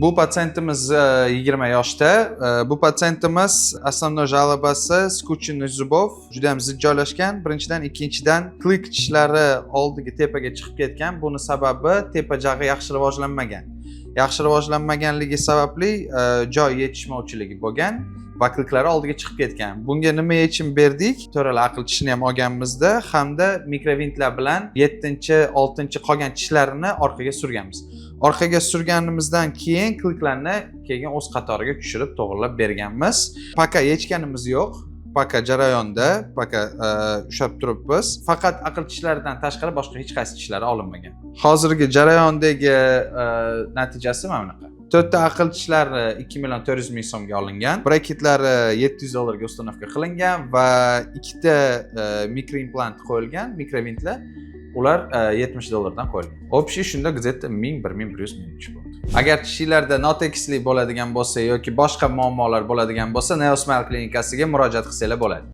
Bu patsientimiz 20 yoshda. Bu patsientimiz основной жалобasi скученный zubov juda ham zid joylashgan. Birinchidan, ikkinchidan klik tishlari oldiga tepaga chiqib ketgan. Buni sababi tepa jag'i yaxshi rivojlanmagan. Yaxshi rivojlanmaganligi sababli joy yetishmovchiligi bo'lgan va kliklari oldiga chiqib ketgan. Bunga nima yechim berdik? To'rala aql tishini ham olganmizda hamda mikrovintlar bilan 7-6 qolgan tishlarini orqaga surganmiz. Orqaga surganimizdan keyin kliklarni keyin o'z qatoriga tushirib to'g'rilab berganmiz. Paka yechganimiz yo'q. Paka jarayonda, paka ushlab turibmiz. Faqat aql tishlaridan tashqari boshqa hech qaysi tishlari olinmagan. Hozirgi jarayondagi natijasi mana bunaqa. 4 ta aql tishlari 2.400.000 so'mga olingan. Braketlari $700 ga ustanovka qilingan va 2 ta mikroimplant qo'yilgan, mikrovintlar. Ular $70 dan qo'yilgan. Общий shunda где-то 1000-1100 ming bo'ldi. Agar tishinglarda notekisli bo'ladigan bo'lsa yoki boshqa muammolar bo'ladigan bo'lsa, Neosmile klinikasiga murojaat qilsanglar bo'ladi.